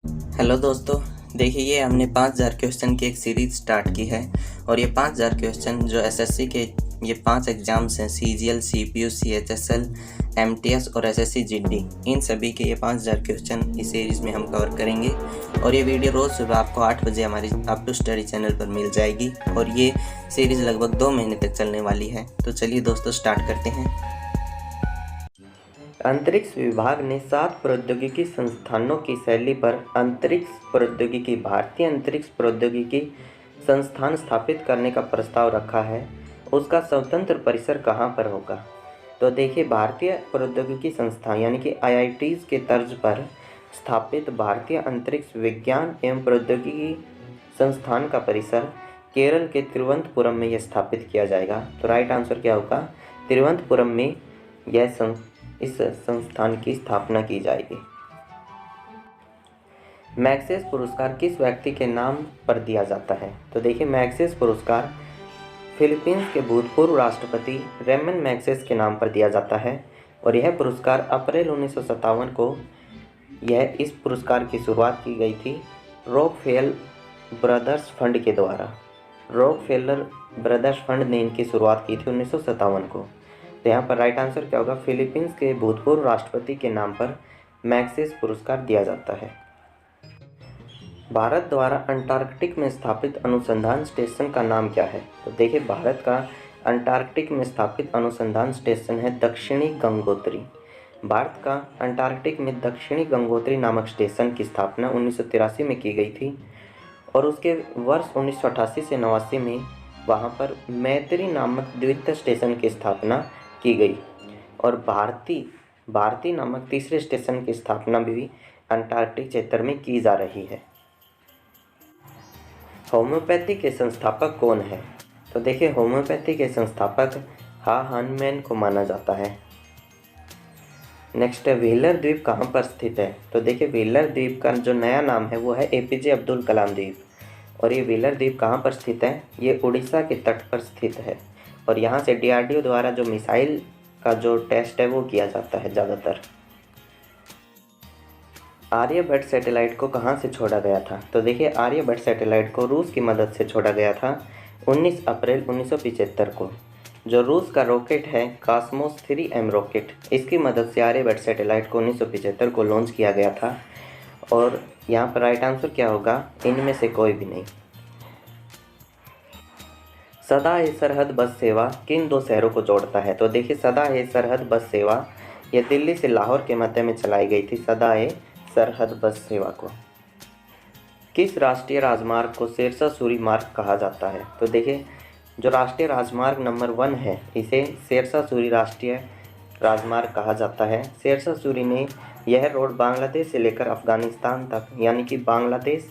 Hello दोस्तों, देखिए ये हमने 5000 क्वेश्चन की एक सीरीज स्टार्ट की है। और ये 5000 क्वेश्चन जो एसएससी के ये 5 एग्ज़ाम्स हैं, सीजीएल, सीपीयू, सीएचएसएल, एमटीएस और एसएससी जीडी, इन सभी के ये 5000 क्वेश्चन इस सीरीज़ में हम कवर करेंगे। और ये वीडियो रोज़ सुबह आपको 8 बजे हमारी अप टू स्टडी चैनल पर मिल जाएगी। और ये सीरीज़ लगभग 2 महीने तक चलने वाली है। तो चलिए दोस्तों स्टार्ट करते हैं। अंतरिक्ष विभाग ने 7 प्रौद्योगिकी संस्थानों की शैली पर अंतरिक्ष प्रौद्योगिकी भारतीय अंतरिक्ष प्रौद्योगिकी संस्थान स्थापित करने का प्रस्ताव रखा है। उसका स्वतंत्र परिसर कहाँ पर होगा? तो देखिए, भारतीय प्रौद्योगिकी संस्थान यानी कि आईआईटीज़ के तर्ज पर स्थापित भारतीय अंतरिक्ष विज्ञान एवं प्रौद्योगिकी संस्थान का परिसर केरल के तिरुवनंतपुरम में यह स्थापित किया जाएगा। तो राइट आंसर क्या होगा? तिरुवनंतपुरम में इस संस्थान की स्थापना की जाएगी। मैग्सेस पुरस्कार किस व्यक्ति के नाम पर दिया जाता है? तो देखिए, मैग्सेस पुरस्कार फिलीपींस के भूतपूर्व राष्ट्रपति रेमन मैग्सेस के नाम पर दिया जाता है। और यह पुरस्कार अप्रैल 1957 को इस पुरस्कार की शुरुआत की गई थी रॉकफेलर ब्रदर्स फंड के द्वारा। रॉकफेलर ब्रदर्स फंड ने इनकी शुरुआत की थी 1957 को। तो यहाँ पर राइट आंसर क्या होगा? फिलीपींस के भूतपूर्व राष्ट्रपति के नाम पर मैग्सेस पुरस्कार दिया जाता है। भारत द्वारा अंटार्कटिक में स्थापित अनुसंधान स्टेशन का नाम क्या है? तो देखिए, भारत का अंटार्कटिक में स्थापित अनुसंधान स्टेशन है दक्षिणी गंगोत्री। भारत का अंटार्कटिक में दक्षिणी गंगोत्री नामक स्टेशन की स्थापना 1983 में की गई थी। और उसके वर्ष 1988 से 89 में वहाँ पर मैत्री नामक द्वितीय स्टेशन की स्थापना की गई। और भारती नामक तीसरे स्टेशन की स्थापना भी अंटार्कटिक क्षेत्र में की जा रही है। होम्योपैथी के संस्थापक कौन है? तो देखिए, होम्योपैथी के संस्थापक हाहनमैन को माना जाता है। नेक्स्ट है, व्हीलर द्वीप कहाँ पर स्थित है? तो देखिए, व्हीलर द्वीप का जो नया नाम है वो है एपीजे अब्दुल कलाम द्वीप। और ये व्हीलर द्वीप कहाँ पर स्थित है? ये उड़ीसा के तट पर स्थित है। और यहाँ से डीआरडीओ द्वारा जो मिसाइल का जो टेस्ट है वो किया जाता है ज़्यादातर। आर्यभट्ट सैटेलाइट को कहाँ से छोड़ा गया था? तो देखिए, आर्यभट्ट सैटेलाइट को रूस की मदद से छोड़ा गया था 19 अप्रैल 1975 को। जो रूस का रॉकेट है कॉस्मोस 3M रॉकेट, इसकी मदद से आर्यभट्ट सैटेलाइट को 1975 को लॉन्च किया गया था। और यहाँ पर राइट आंसर क्या होगा? इनमें से कोई भी नहीं। सदा ए सरहद बस सेवा किन 2 शहरों को जोड़ता है? तो देखिए, सदा ए सरहद बस सेवा यह दिल्ली से लाहौर के मध्य में चलाई गई थी, सदा ए सरहद बस सेवा को। किस राष्ट्रीय राजमार्ग को शेरशाह सूरी मार्ग कहा जाता है? तो देखिए, जो राष्ट्रीय राजमार्ग नंबर 1 है इसे शेरशाह सूरी राष्ट्रीय राजमार्ग कहा जाता है। शेरशाह सूरी ने यह रोड बांग्लादेश से लेकर अफ़गानिस्तान तक, यानी कि बांग्लादेश,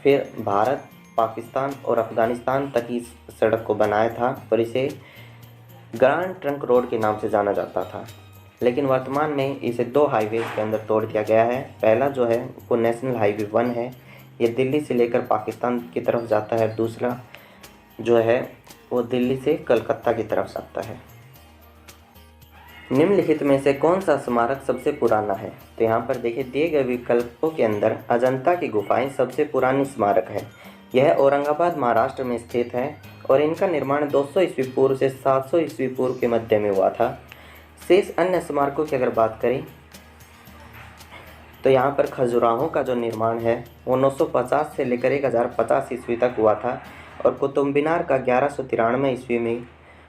फिर भारत, पाकिस्तान और अफ़गानिस्तान तक इस सड़क को बनाया था। और इसे ग्रैंड ट्रंक रोड के नाम से जाना जाता था। लेकिन वर्तमान में इसे 2 हाईवे के अंदर तोड़ दिया गया है। पहला जो है वो नेशनल हाईवे 1 है, ये दिल्ली से लेकर पाकिस्तान की तरफ जाता है। दूसरा जो है वो दिल्ली से कलकत्ता की तरफ जाता है। निम्नलिखित में से कौन सा स्मारक सबसे पुराना है? तो यहाँ पर देखिए, दिए गए विकल्पों के अंदर अजंता की गुफाएं सबसे पुरानी स्मारक है। यह औरंगाबाद महाराष्ट्र में स्थित है और इनका निर्माण 200 ईस्वी पूर्व से 700 ईस्वी पूर्व के मध्य में हुआ था। शेष अन्य स्मारकों की अगर बात करें तो यहाँ पर खजुराहो का जो निर्माण है वो 950 से लेकर 1050 ईस्वी तक हुआ था। और कुतुब मीनार का 1193 ईस्वी में,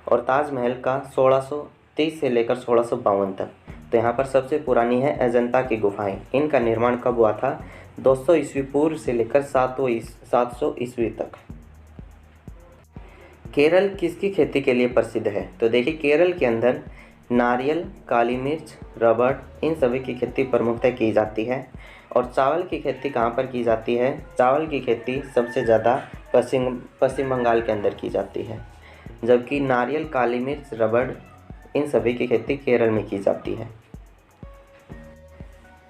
और ताजमहल का 1630 से लेकर 1652 तक। तो यहाँ पर सबसे पुरानी है अजंता की गुफाएं। इनका निर्माण कब हुआ था? 200 ईस्वी पूर्व से लेकर 700 ईस्वी तक। केरल किसकी खेती के लिए प्रसिद्ध है? तो देखिए, केरल के अंदर नारियल, काली मिर्च, रबड़, इन सभी की खेती प्रमुखतः की जाती है। और चावल की खेती कहाँ पर की जाती है? चावल की खेती सबसे ज़्यादा पश्चिम बंगाल के अंदर की जाती है, जबकि नारियल, काली मिर्च, रबड़, इन सभी की खेती केरल में की जाती है।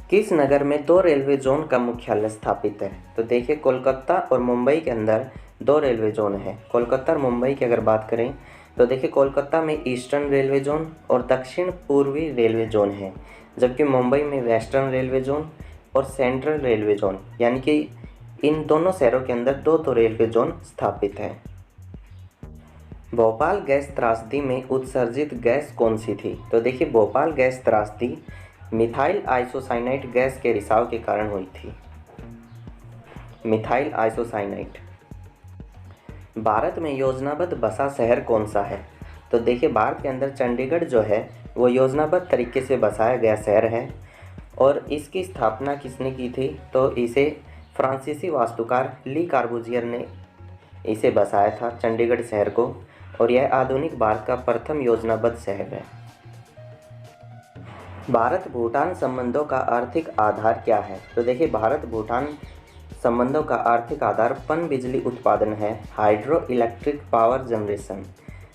किस नगर में 2 रेलवे जोन का मुख्यालय स्थापित है? तो देखिए, कोलकाता और मुंबई के अंदर 2 रेलवे जोन है। कोलकाता और मुंबई की अगर बात करें तो देखिए, कोलकाता में ईस्टर्न रेलवे जोन और दक्षिण पूर्वी रेलवे जोन है, जबकि मुंबई में वेस्टर्न रेलवे जोन और सेंट्रल रेलवे जोन, यानी कि इन दोनों शहरों के अंदर दो रेलवे जोन स्थापित हैं। भोपाल गैस त्रासदी में उत्सर्जित गैस कौन सी थी? तो देखिए, भोपाल गैस त्रासदी मिथाइल आइसोसाइनाइट गैस के रिसाव के कारण हुई थी। Methyl isocyanate. भारत में योजनाबद्ध बसा शहर कौन सा है? तो देखिए, भारत के अंदर चंडीगढ़ जो है वो योजनाबद्ध तरीके से बसाया गया शहर है। और इसकी स्थापना किसने की थी? तो इसे फ्रांसीसी वास्तुकार ली कार्बूजियर ने इसे बसाया था, चंडीगढ़ शहर को। और यह आधुनिक भारत का प्रथम योजनाबद्ध शहर है। भारत भूटान संबंधों का आर्थिक आधार क्या है? तो देखिए, भारत भूटान संबंधों का आर्थिक आधार पनबिजली उत्पादन है, hydro electric power generation.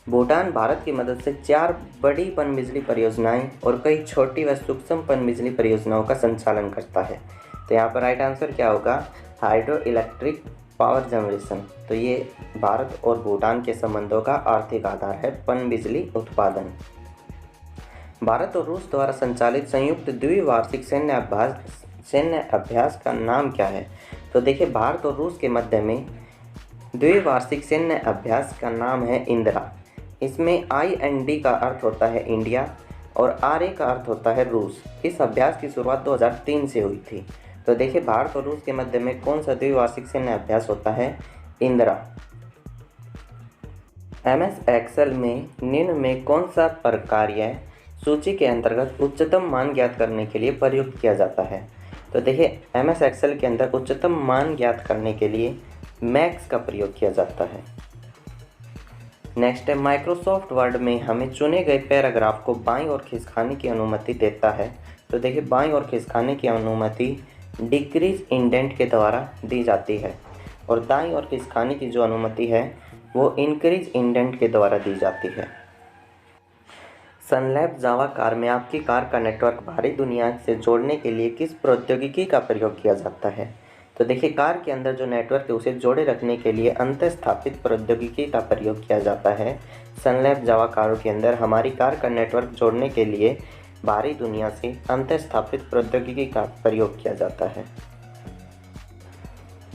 Bhutan Bharat की मदद से 4 बड़ी पनबिजली परियोजनाएं और कई छोटी व सूक्ष्म पनबिजली परियोजनाओं का संचालन करता है। तो यहाँ पर राइट आंसर क्या होगा? Hydro electric power generation. तो ये भारत और भूटान के संबंधों का आर्थिक आधार है पनबिजली उत्पादन। भारत और रूस द्वारा संचालित संयुक्त द्विवार्षिक सैन्य अभ्यास का नाम क्या है? तो देखिए, भारत और रूस के मध्य में द्विवार्षिक सैन्य अभ्यास का नाम है इंदिरा। इसमें IND का अर्थ होता है इंडिया और RA का अर्थ होता है रूस। इस अभ्यास की शुरुआत 2003 से हुई थी। तो देखिए, भारत और रूस के मध्य में कौन सा द्विवार्षिक सैन्य अभ्यास होता है? इंदिरा। MS Excel में निम्न में कौन सा प्रक्रिया सूची के अंतर्गत उच्चतम मान ज्ञात करने के लिए प्रयुक्त किया जाता है? तो देखिए, MS Excel के अंदर उच्चतम मान ज्ञात करने के लिए मैक्स का प्रयोग किया जाता है। नेक्स्ट है, माइक्रोसॉफ्ट वर्ड में हमें चुने गए पैराग्राफ को बाईं ओर खिसकाने की अनुमति देता है। तो देखिए, बाईं ओर खिसकाने की अनुमति डिक्रीज इंडेंट के द्वारा दी जाती है और दाईं ओर खिसकाने की जो अनुमति है वो इंक्रीज इंडेंट के द्वारा दी जाती है। सनलैब जावा कार में आपकी कार का नेटवर्क बाहरी दुनिया से जोड़ने के लिए किस प्रौद्योगिकी का प्रयोग किया जाता है? तो देखिए, कार के अंदर जो नेटवर्क है उसे जोड़े रखने के लिए अंतःस्थापित प्रौद्योगिकी का प्रयोग किया जाता है। सनलैब जावा कारों के अंदर हमारी कार का नेटवर्क जोड़ने के लिए बाहरी दुनिया से अंतःस्थापित प्रौद्योगिकी का प्रयोग किया जाता है।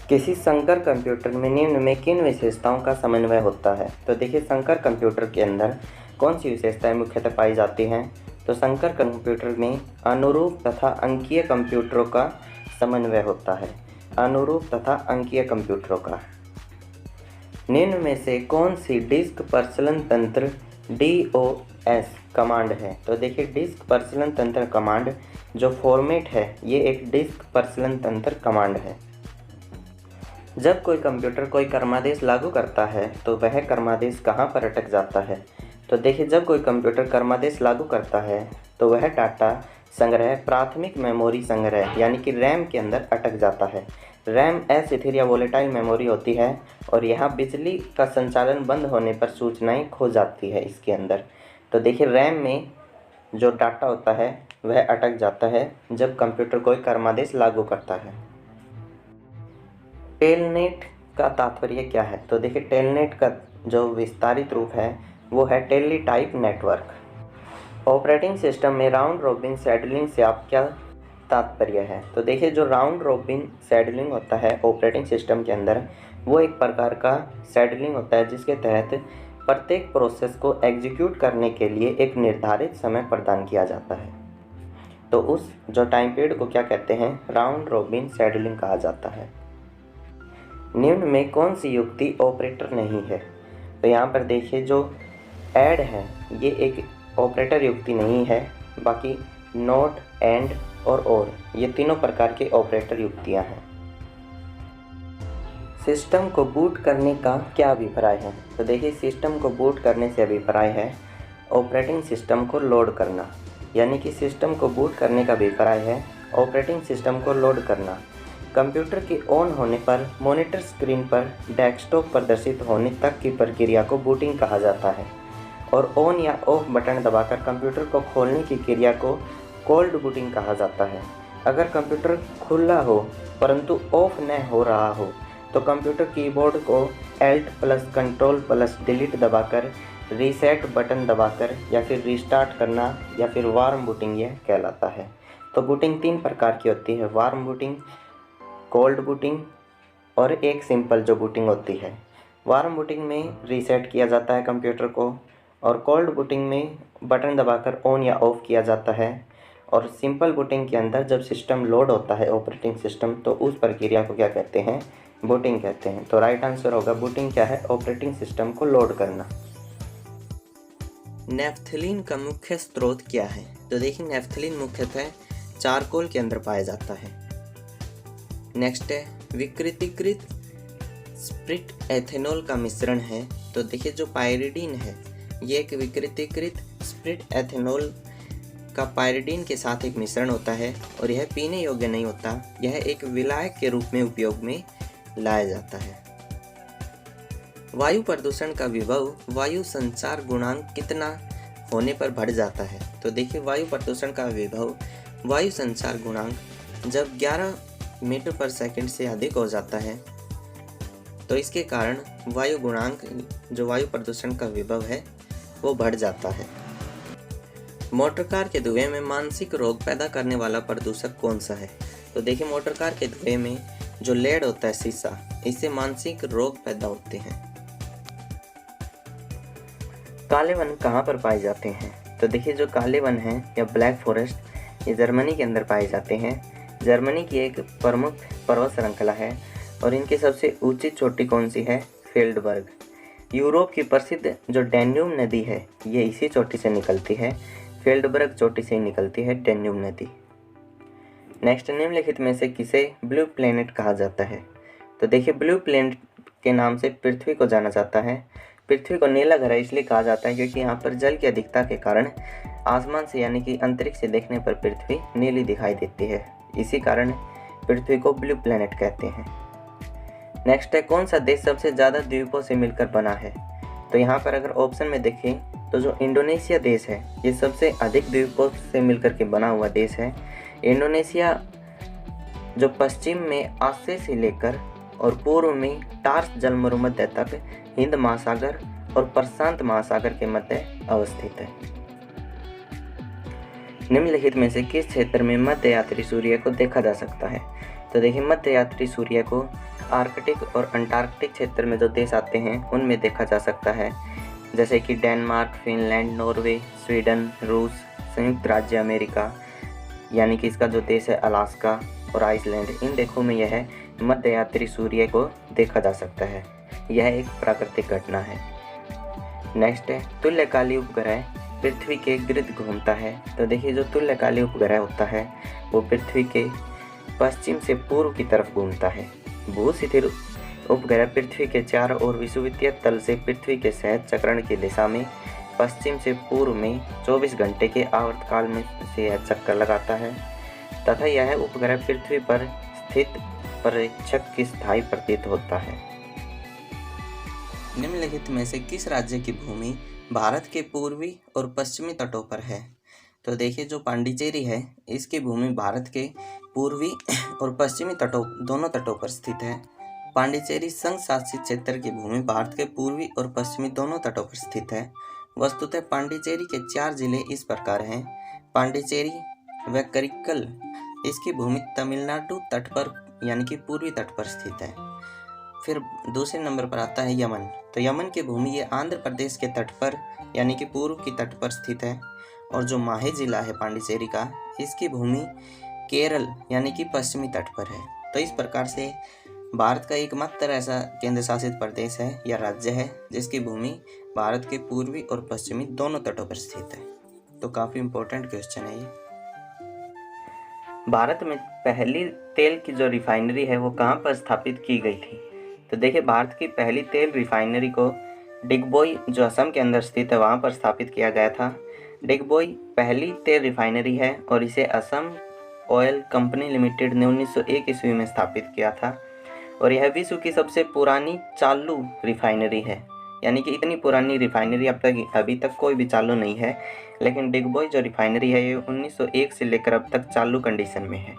किसी संकर कंप्यूटर में निम्न में किन विशेषताओं का समन्वय होता है? तो देखिए, संकर कंप्यूटर के अंदर कौन सी विशेषताएं मुख्यतः पाई जाती हैं? तो संकर कंप्यूटर में अनुरूप तथा अंकीय कंप्यूटरों का समन्वय होता है। अनुरूप तथा अंकीय कंप्यूटरों का। निम्न में से कौन सी डिस्क प्रचलन तंत्र DOS कमांड है? तो देखिए, डिस्क प्रचलन तंत्र कमांड जो फॉर्मेट है ये एक डिस्क प्रचलन तंत्र कमांड है। जब कोई कंप्यूटर कोई क्रमादेश लागू करता है तो वह क्रमादेश कहाँ पर अटक जाता है? तो देखिए, जब कोई कंप्यूटर क्रमादेश लागू करता है तो वह डाटा संग्रह प्राथमिक मेमोरी संग्रह यानी कि रैम के अंदर अटक जाता है। रैम अस्थिर या वोलेटाइल मेमोरी होती है और यहाँ बिजली का संचालन बंद होने पर सूचनाएं खो जाती है इसके अंदर। तो देखिए, रैम में जो डाटा होता है वह अटक जाता है जब कंप्यूटर कोई क्रमादेश लागू करता है। टेलनेट का तात्पर्य क्या है? तो देखिए, टेलनेट का जो विस्तारित रूप है वो है टेलीटाइप नेटवर्क। ऑपरेटिंग सिस्टम में राउंड रॉबिन शेड्यूलिंग से आप क्या तात्पर्य है? तो देखिए, जो राउंड रॉबिन शेड्यूलिंग होता है ऑपरेटिंग सिस्टम के अंदर वो एक प्रकार का शेड्यूलिंग होता है जिसके तहत प्रत्येक प्रोसेस को एग्जीक्यूट करने के लिए एक निर्धारित समय प्रदान किया जाता है। तो उस जो टाइम पीरियड को क्या कहते हैं? राउंड रॉबिन शेड्यूलिंग कहा जाता है। निम्न में कौन सी युक्ति ऑपरेटर नहीं है? तो यहाँ पर देखिए, जो ऐड है ये एक ऑपरेटर युक्ति नहीं है, बाकी नॉट, एंड और ये तीनों प्रकार के ऑपरेटर युक्तियां हैं। सिस्टम को बूट करने का क्या अभिप्राय है? तो देखिए, सिस्टम को बूट करने से अभिप्राय है ऑपरेटिंग सिस्टम को लोड करना, यानी कि सिस्टम को बूट करने का अभिप्राय है ऑपरेटिंग सिस्टम को लोड करना। कंप्यूटर के ऑन होने पर मॉनिटर स्क्रीन पर डेस्कटॉप प्रदर्शित होने तक की प्रक्रिया को बूटिंग कहा जाता है और ऑन या ऑफ बटन दबाकर कंप्यूटर को खोलने की क्रिया को कोल्ड बूटिंग कहा जाता है। अगर कंप्यूटर खुला हो परंतु ऑफ न हो रहा हो तो कंप्यूटर कीबोर्ड को Alt + Ctrl + डिलीट दबाकर रीसेट बटन दबाकर या फिर रीस्टार्ट करना या फिर वार्म बूटिंग यह कहलाता है। तो बूटिंग 3 प्रकार की होती है, वार्म बूटिंग, कोल्ड बूटिंग और एक सिंपल जो बूटिंग होती है। वार्म बूटिंग में रीसेट किया जाता है कंप्यूटर को, और कोल्ड बूटिंग में बटन दबाकर ऑन या ऑफ किया जाता है, और सिंपल बूटिंग के अंदर जब सिस्टम लोड होता है ऑपरेटिंग सिस्टम, तो उस प्रक्रिया को क्या कहते हैं, बूटिंग कहते हैं। तो राइट आंसर होगा बूटिंग क्या है, ऑपरेटिंग सिस्टम को लोड करना। नेफ्थलीन का मुख्य स्रोत क्या है? तो देखिए नेफ्थलीन मुख्यतः चारकोल के अंदर पाया जाता है। नेक्स्ट है विकृतीकृत स्प्रिट एथेनॉल का मिश्रण है। तो देखिए जो पायरिडीन है ये एक विकृतीकृत स्प्रिट एथेनॉल का पायरिडीन के साथ एक मिश्रण होता है, और यह पीने योग्य नहीं होता, यह एक विलायक के रूप में उपयोग में लाया जाता है। वायु प्रदूषण का विभव वायु संचार गुणांक कितना होने पर बढ़ जाता है? तो देखिए वायु प्रदूषण का विभव वायु संचार गुणांक जब 11 मीटर पर सेकंड से अधिक हो जाता है, तो इसके कारण वायु गुणांक जो वायु प्रदूषण का विभव है वो बढ़ जाता है। मोटर कार के धुएं में मानसिक रोग पैदा करने वाला प्रदूषक कौन सा है? तो देखिए मोटर कार के धुएं में जो लेड होता है शीशा, इससे मानसिक रोग पैदा होते हैं। काले वन कहाँ पर पाए जाते हैं? तो देखिए जो काले वन हैं या ब्लैक फॉरेस्ट, ये जर्मनी के अंदर पाए जाते हैं। जर्मनी की एक प्रमुख पर्वत श्रृंखला है, और इनकी सबसे ऊंची चोटी कौन सी है? फील्डबर्ग। यूरोप की प्रसिद्ध जो डैन्यूब नदी है ये इसी चोटी से निकलती है, फील्डबर्ग चोटी से ही निकलती है डैन्यूब नदी। नेक्स्ट, निम्नलिखित में से किसे ब्लू प्लेनेट कहा जाता है? तो देखिए ब्लू प्लेनेट के नाम से पृथ्वी को जाना जाता है। पृथ्वी को नीला ग्रह इसलिए कहा जाता है क्योंकि यहाँ पर जल की अधिकता के कारण आसमान से यानी कि अंतरिक्ष से देखने पर पृथ्वी नीली दिखाई देती है, इसी कारण पृथ्वी को ब्लू प्लेनेट कहते हैं। नेक्स्ट है कौन सा देश सबसे ज़्यादा द्वीपों से मिलकर बना है? तो यहाँ पर अगर ऑप्शन में देखें तो जो इंडोनेशिया देश है ये सबसे अधिक द्वीपों से मिलकर के बना हुआ देश है। इंडोनेशिया जो पश्चिम में आसे से लेकर और पूर्व में टार्स जलमरुमध्य तक हिंद महासागर और प्रशांत महासागर के मध्य अवस्थित है। निम्नलिखित में से किस क्षेत्र में मध्य यात्री सूर्य को देखा जा सकता है? तो देखिए मध्य यात्री सूर्य को आर्कटिक और अंटार्कटिक क्षेत्र में जो देश आते हैं उनमें देखा जा सकता है, जैसे कि डेनमार्क, फिनलैंड, नॉर्वे, स्वीडन, रूस, संयुक्त राज्य अमेरिका यानी कि इसका जो देश है अलास्का और आइसलैंड, इन देशों में यह मध्य यात्री सूर्य को देखा जा सकता है। यह एक प्राकृतिक घटना है। नेक्स्ट है तुल्यकाली उपग्रह पृथ्वी के गिर्द घूमता है। तो देखिए जो तुल्यकाली उपग्रह होता है वो पृथ्वी के पश्चिम से पूर्व की तरफ घूमता है। भूस्थिर उपग्रह पृथ्वी के चारों ओर विषुवतीय तल से पृथ्वी के सहज चक्रण की दिशा में पश्चिम से पूर्व में 24 घंटे के आवर्तकाल में से यह चक्कर लगाता है, तथा यह उपग्रह पृथ्वी पर स्थित पर्यवेक्षक की स्थायी प्रतीत होता है। निम्नलिखित में से किस राज्य की भूमि भारत के पूर्वी और पश्चिमी तटों पर है? तो देखिए जो पांडिचेरी है इसकी भूमि भारत के पूर्वी और पश्चिमी तटों दोनों तटों पर स्थित है। पांडिचेरी संघ शासित क्षेत्र की भूमि भारत के पूर्वी और पश्चिमी दोनों तटों पर स्थित है। वस्तुतः पांडिचेरी के 4 जिले इस प्रकार हैं। पांडिचेरी व करिक्कल, इसकी भूमि तमिलनाडु तट पर यानी कि पूर्वी तट पर स्थित है। फिर दूसरे नंबर पर आता है यमन। तो यमन की भूमि ये आंध्र प्रदेश के तट पर यानी कि पूर्व की तट पर स्थित है। और जो माहे जिला है पांडिचेरी का, इसकी भूमि केरल यानी कि पश्चिमी तट पर है। तो इस प्रकार से भारत का एकमात्र ऐसा केंद्र शासित प्रदेश है या राज्य है जिसकी भूमि भारत के पूर्वी और पश्चिमी दोनों तटों पर स्थित है। तो काफ़ी इम्पोर्टेंट क्वेश्चन है ये। भारत में पहली तेल की जो रिफाइनरी है वो कहाँ पर स्थापित की गई थी? तो देखिए भारत की पहली तेल रिफाइनरी को डिगबोई जो असम के अंदर स्थित है वहाँ पर स्थापित किया गया था। डिगबोई पहली तेल रिफाइनरी है और इसे असम ऑयल कंपनी लिमिटेड ने 1901 ईस्वी में स्थापित किया था। और यह विश्व की सबसे पुरानी चालू रिफाइनरी है, यानी कि इतनी पुरानी रिफाइनरी अभी तक कोई भी चालू नहीं है। लेकिन डिगबोई जो रिफाइनरी है ये 1901 से लेकर अब तक चालू कंडीशन में है।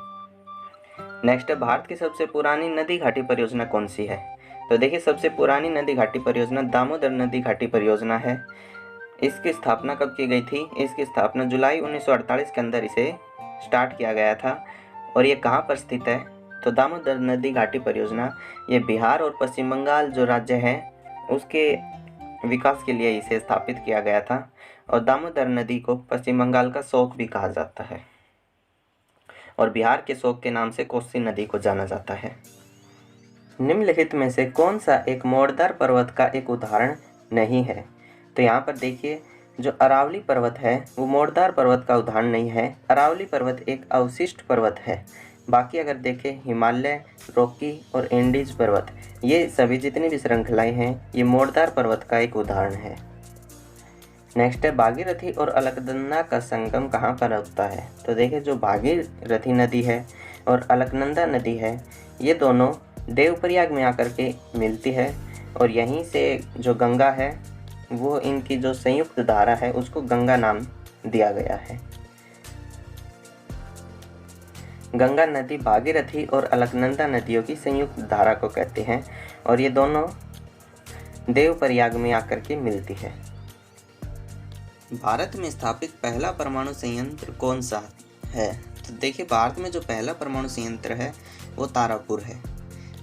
नेक्स्ट है भारत की सबसे पुरानी नदी घाटी परियोजना कौन सी है? तो देखिए सबसे पुरानी नदी घाटी परियोजना दामोदर नदी घाटी परियोजना है। इसकी स्थापना कब की गई थी? इसकी स्थापना जुलाई 1948 के अंदर इसे स्टार्ट किया गया था। और ये कहाँ पर स्थित है? तो दामोदर नदी घाटी परियोजना ये बिहार और पश्चिम बंगाल जो राज्य है उसके विकास के लिए इसे स्थापित किया गया था। और दामोदर नदी को पश्चिम बंगाल का शोक भी कहा जाता है और बिहार के शोक के नाम से कोसी नदी को जाना जाता है। निम्नलिखित में से कौन सा एक मोड़दार पर्वत का एक उदाहरण नहीं है? तो यहाँ पर देखिए, जो अरावली पर्वत है वो मोड़दार पर्वत का उदाहरण नहीं है। अरावली पर्वत एक अवशिष्ट पर्वत है। बाकी अगर देखें, हिमालय, रॉकी और एंडीज पर्वत, ये सभी जितनी भी श्रृंखलाएं हैं ये मोड़दार पर्वत का एक उदाहरण है। नेक्स्ट है, भागीरथी और अलकनंदा का संगम कहाँ पर होता है? तो देखिए, जो भागीरथी नदी है और अलकनंदा नदी है ये दोनों देवप्रयाग में आकर के मिलती है और यहीं से जो गंगा है वो इनकी जो संयुक्त धारा है उसको गंगा नाम दिया गया है। गंगा नदी भागीरथी और अलकनंदा नदियों की संयुक्त धारा को कहते हैं और ये दोनों देवप्रयाग में आकर के मिलती है। भारत में स्थापित पहला परमाणु संयंत्र कौन सा है? तो देखिए, भारत में जो पहला परमाणु संयंत्र है वो तारापुर है।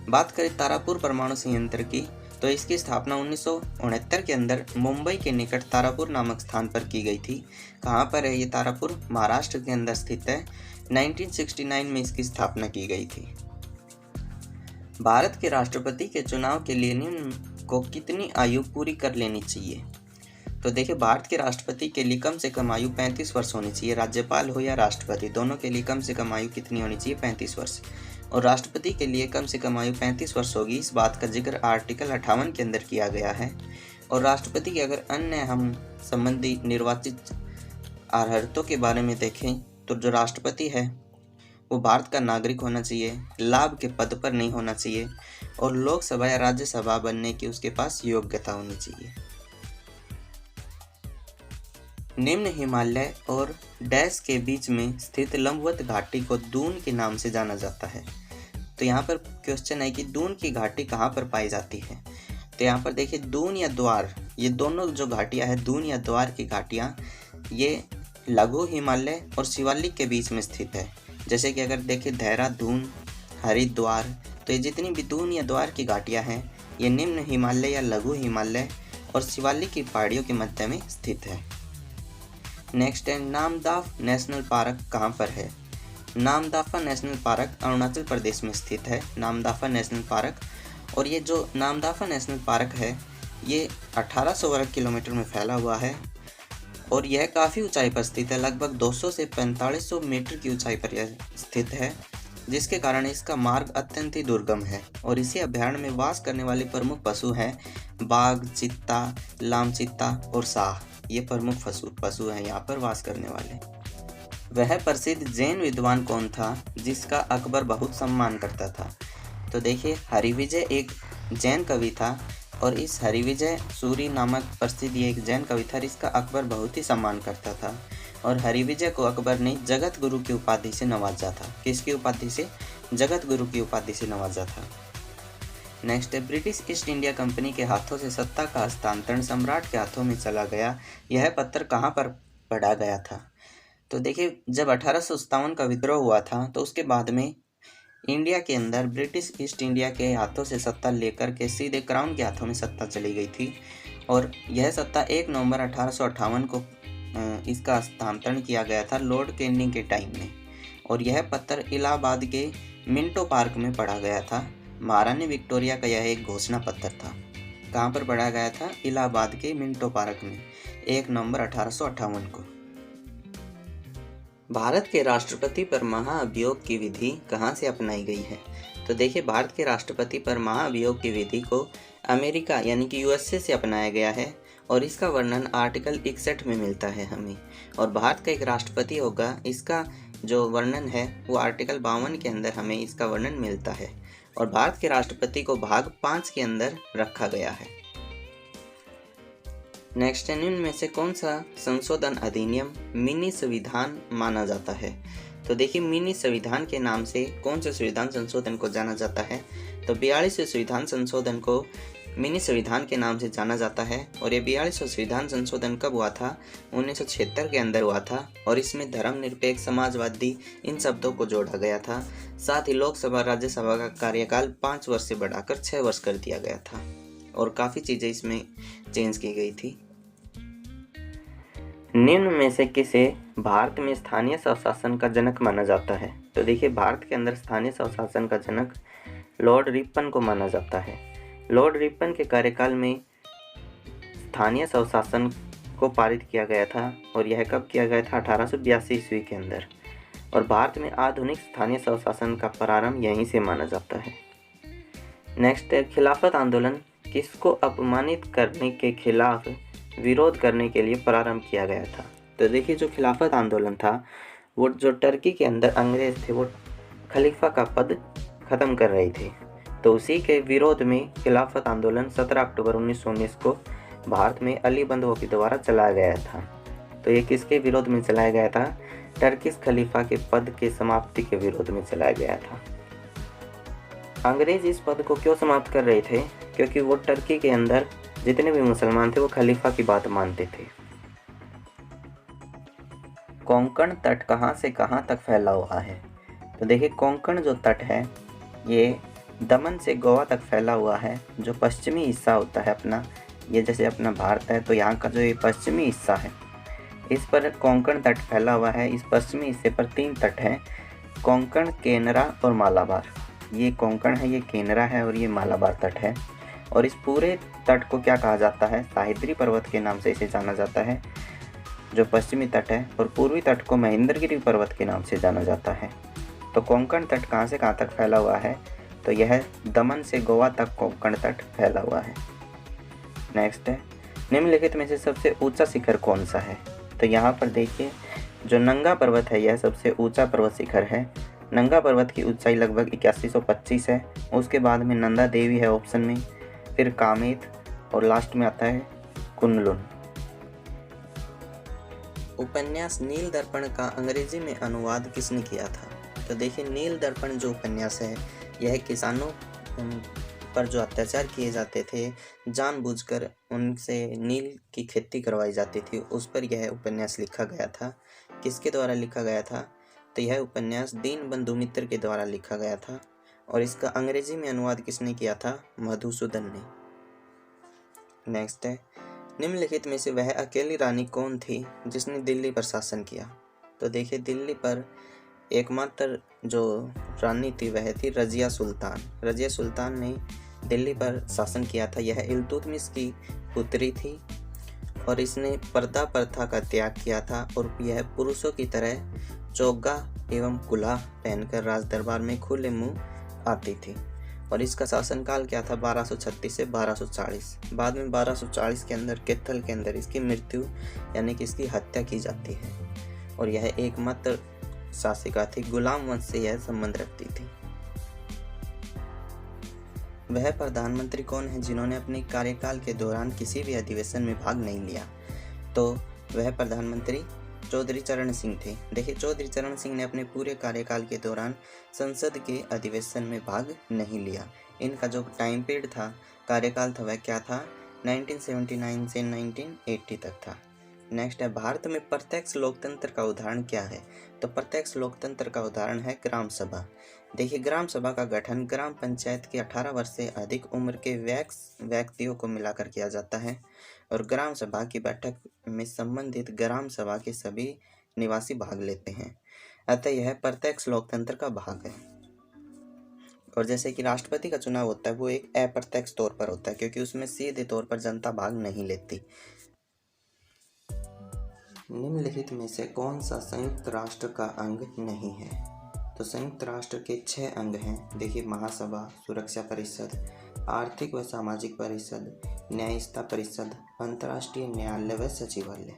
बात करें तारापुर परमाणु संयंत्र की, तो इसकी स्थापना 1969 के अंदर मुंबई के निकट तारापुर नामक स्थान पर की गई थी। कहाँ पर है ये तारापुर? महाराष्ट्र के अंदर स्थित है। 1969 में इसकी स्थापना की गई थी। भारत के राष्ट्रपति के चुनाव के लिए निम्न को कितनी आयु पूरी कर लेनी चाहिए? तो देखिए, भारत के राष्ट्रपति के लिए कम से कम आयु 35 वर्ष होनी चाहिए। राज्यपाल हो या राष्ट्रपति, दोनों के लिए कम से कम आयु कितनी होनी चाहिए? 35 वर्ष। और राष्ट्रपति के लिए कम से कम आयु 35 वर्ष होगी। इस बात का जिक्र आर्टिकल 58 के अंदर किया गया है। और राष्ट्रपति के अगर अन्य हम संबंधी निर्वाचित अर्हतों के बारे में देखें तो जो राष्ट्रपति है वो भारत का नागरिक होना चाहिए, लाभ के पद पर नहीं होना चाहिए और लोकसभा या राज्यसभा बनने की उसके पास योग्यता होनी चाहिए। निम्न हिमालय और डैश के बीच में स्थित लंबवत घाटी को दून के नाम से जाना जाता है। तो यहाँ पर क्वेश्चन है कि दून की घाटी कहाँ पर पाई जाती है? तो यहाँ पर देखिए, दून या द्वार, ये दोनों जो घाटियाँ हैं, दून या द्वार की घाटियाँ, ये लघु हिमालय और शिवालिक के बीच में स्थित है। जैसे कि अगर देखिए देहरादून, हरिद्वार, तो ये जितनी भी दून या द्वार की घाटियाँ हैं ये निम्न हिमालय या लघु हिमालय और शिवालिक की पहाड़ियों के मध्य में स्थित है। नेक्स्ट है, नामदाफ नेशनल पार्क कहाँ पर है? नामदाफा नेशनल पार्क अरुणाचल प्रदेश में स्थित है। नामदाफा नेशनल पार्क, और ये जो नामदाफा नेशनल पार्क है ये 1800 वर्ग किलोमीटर में फैला हुआ है और यह काफ़ी ऊंचाई पर स्थित है। लगभग 200 से 4500 मीटर की ऊंचाई पर यह स्थित है, जिसके कारण इसका मार्ग अत्यंत ही दुर्गम है। और इसी अभयारण्य में वास करने वाले प्रमुख पशु हैं बाघ, चीता, लाम चीता और साह। ये प्रमुख पशु हैं यहाँ पर वास करने वाले। वह प्रसिद्ध जैन विद्वान कौन था जिसका अकबर बहुत सम्मान करता था? तो देखिए, हरिविजय एक जैन कवि था और इस हरिविजय सूरी नामक प्रसिद्ध ये एक जैन कवि था, इसका अकबर बहुत ही सम्मान करता था। और हरिविजय को अकबर ने जगत गुरु की उपाधि से नवाजा था। किसकी उपाधि से? जगत गुरु की उपाधि से नवाजा था। नेक्स्ट है, ब्रिटिश ईस्ट इंडिया कंपनी के हाथों से सत्ता का हस्तांतरण सम्राट के हाथों में चला गया। यह पत्र कहाँ पर पढ़ा गया था? तो देखिए, जब 1857 का विद्रोह हुआ था तो उसके बाद में इंडिया के अंदर ब्रिटिश ईस्ट इंडिया के हाथों से सत्ता लेकर के सीधे क्राउन के हाथों में सत्ता चली गई थी। और यह सत्ता 1 नवंबर 1858 को इसका हस्तांतरण किया गया था लॉर्ड कैनिंग के टाइम में। और यह पत्र इलाहाबाद के मिंटो पार्क में पढ़ा गया था। महारानी विक्टोरिया का यह एक घोषणा पत्र था। कहाँ पर पढ़ा गया था? इलाहाबाद के मिंटो पार्क में 1 नवंबर 1858 को। भारत के राष्ट्रपति पर महाअभियोग की विधि कहाँ से अपनाई गई है? तो देखिए, भारत के राष्ट्रपति पर महाअभियोग की विधि को अमेरिका यानी कि यूएसए से अपनाया गया है और इसका वर्णन आर्टिकल 61 में मिलता है हमें। और भारत का एक राष्ट्रपति होगा, इसका जो वर्णन है वो आर्टिकल 52 के अंदर हमें इसका वर्णन मिलता है। और भारत के राष्ट्रपति को भाग 5 के अंदर रखा गया है। नेक्स्ट है, निम्न में से कौन सा संशोधन अधिनियम मिनी संविधान माना जाता है? तो देखिए, मिनी संविधान के नाम से कौन से संविधान संशोधन को जाना जाता है? तो 42वें संविधान संशोधन को मिनी संविधान के नाम से जाना जाता है। और ये 42वां संविधान संशोधन कब हुआ था? 1976 के अंदर हुआ था और इसमें धर्मनिरपेक्ष, समाजवादी इन शब्दों को जोड़ा गया था। साथ ही लोकसभा राज्यसभा का कार्यकाल 5 वर्ष से बढ़ाकर 6 वर्ष कर दिया गया था और काफ़ी चीज़ें इसमें चेंज की गई थी। निम्न में से किसे भारत में स्थानीय स्वशासन का जनक माना जाता है? तो देखिए, भारत के अंदर स्थानीय स्वशासन का जनक लॉर्ड रिपन को माना जाता है। लॉर्ड रिपन के कार्यकाल में स्थानीय स्वशासन को पारित किया गया था और यह कब किया गया था? 1882 ईस्वी के अंदर। और भारत में आधुनिक स्थानीय स्वशासन का प्रारंभ यहीं से माना जाता है। नेक्स्ट है, खिलाफत आंदोलन किसको अपमानित करने के खिलाफ विरोध करने के लिए प्रारंभ किया गया था? तो देखिए, जो खिलाफत आंदोलन था वो जो टर्की के अंदर अंग्रेज थे वो खलीफा का पद ख़त्म कर रहे थे, तो उसी के विरोध में खिलाफत आंदोलन 17 अक्टूबर 1919 को भारत में अली बंधुओं के द्वारा चलाया गया था। तो ये किसके विरोध में चलाया गया था? टर्किश खलीफा के पद के समाप्ति के विरोध में चलाया गया था। अंग्रेज इस पद को क्यों समाप्त कर रहे थे? क्योंकि वो टर्की के अंदर जितने भी मुसलमान थे वो खलीफा की बात मानते थे। कोंकण तट कहाँ से कहाँ तक फैला हुआ है? तो देखिए, कोंकण जो तट है ये दमन से गोवा तक फैला हुआ है। जो पश्चिमी हिस्सा होता है अपना, ये जैसे अपना भारत है तो यहाँ का जो ये पश्चिमी हिस्सा है इस पर कोंकण तट फैला हुआ है। इस पश्चिमी हिस्से पर 3 तट हैं, कोंकण, केनरा और मालाबार। ये कोंकण है, ये केनरा है और ये मालाबार तट है। और इस पूरे तट को क्या कहा जाता है? सह्याद्री पर्वत के नाम से इसे जाना जाता है, जो पश्चिमी तट है। और पूर्वी तट को महेंद्रगिरी पर्वत के नाम से जाना जाता है। तो कोंकण तट कहाँ से कहाँ तक फैला हुआ है? तो यह दमन से गोवा तक कोंकण तट फैला हुआ है। नेक्स्ट है, निम्नलिखित में से सबसे ऊंचा शिखर कौन सा है? तो यहाँ पर देखिए, जो नंगा पर्वत है यह सबसे ऊंचा पर्वत शिखर है। नंगा पर्वत की ऊंचाई लगभग 8125 है। उसके बाद में नंदा देवी है ऑप्शन में, फिर कामेत और लास्ट में आता है कुनलुन। उपन्यास नील दर्पण का अंग्रेजी में अनुवाद किसने किया था? तो देखिए, नील दर्पण जो उपन्यास है यह किसानों पर जो अत्याचार किए जाते थे, जानबूझकर उनसे नील की खेती करवाई जाती थी, उस पर यह उपन्यास लिखा गया था। किसके द्वारा लिखा गया था? तो यह उपन्यास दीनबंधु मित्र के द्वारा लिखा गया था और इसका अंग्रेजी में अनुवाद किसने किया था? मधुसूदन ने। नेक्स्ट है, निम्नलिखित में से वह अकेली रानी कौन थी जिसने दिल्ली पर शासन किया? तो देखिए, दिल्ली पर एकमात्र जो रानी थी वह थी रजिया सुल्तान। रजिया सुल्तान ने दिल्ली पर शासन किया था। यह इल्तुतमिश की पुत्री थी और इसने पर्दा प्रथा का त्याग किया था और यह पुरुषों की तरह चोगा एवं कुला पहनकर राज दरबार में खुले मुंह आती थी। और इसका शासनकाल क्या था? 1236 से 1240। बाद में 1240 के अंदर कैथल के अंदर इसकी मृत्यु यानी कि इसकी हत्या की जाती है और यह एकमात्र शासिका थी। गुलाम वंश से यह संबंध रखती थी। वह प्रधानमंत्री कौन है जिन्होंने अपने कार्यकाल के दौरान किसी भी अधिवेशन में भाग नहीं लिया? तो वह प्रधानमंत्री चौधरी चरण सिंह थे। देखिए, चौधरी चरण सिंह ने अपने पूरे कार्यकाल के दौरान संसद के अधिवेशन में भाग नहीं लिया। इनका जो टाइम पीरियड था, कार्यकाल था, वह क्या था? 1979 से 1980 तक था। नेक्स्ट है, भारत में प्रत्यक्ष लोकतंत्र का उदाहरण क्या है? तो प्रत्यक्ष लोकतंत्र का उदाहरण है ग्राम सभा। देखिए, ग्राम सभा का गठन ग्राम पंचायत के 18 वर्ष से अधिक उम्र के व्यक्तियों को मिलाकर किया जाता है और ग्राम सभा की बैठक में संबंधित ग्राम सभा के सभी निवासी भाग लेते हैं। अतः यह प्रत्यक्ष लोकतंत्र का भाग है। और जैसे कि राष्ट्रपति का चुनाव होता है वो एक अप्रत्यक्ष तौर पर होता है क्योंकि उसमें सीधे तौर पर जनता भाग नहीं लेती। निम्नलिखित में से कौन सा संयुक्त राष्ट्र का अंग नहीं है? तो संयुक्त राष्ट्र के 6 अंग हैं। देखिए, महासभा, सुरक्षा परिषद, आर्थिक व सामाजिक परिषद, न्यायिकता परिषद, अंतर्राष्ट्रीय न्यायालय व सचिवालय।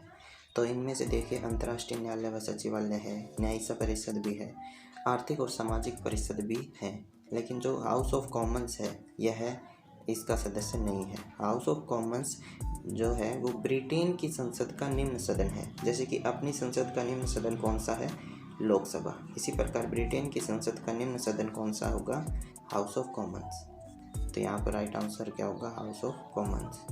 तो इनमें से देखिए, अंतर्राष्ट्रीय न्यायालय व सचिवालय है, न्यायिकता परिषद भी है, आर्थिक और सामाजिक परिषद भी है। लेकिन जो हाउस ऑफ कॉमन्स है यह इसका सदस्य नहीं है। हाउस ऑफ कॉमन्स जो है वो ब्रिटेन की संसद का निम्न सदन है। जैसे कि अपनी संसद का निम्न सदन कौन सा है? लोकसभा। इसी प्रकार ब्रिटेन की संसद का निम्न सदन कौन सा होगा? House of Commons. तो यहाँ पर राइट आंसर क्या होगा, हाउस ऑफ कॉमन्स।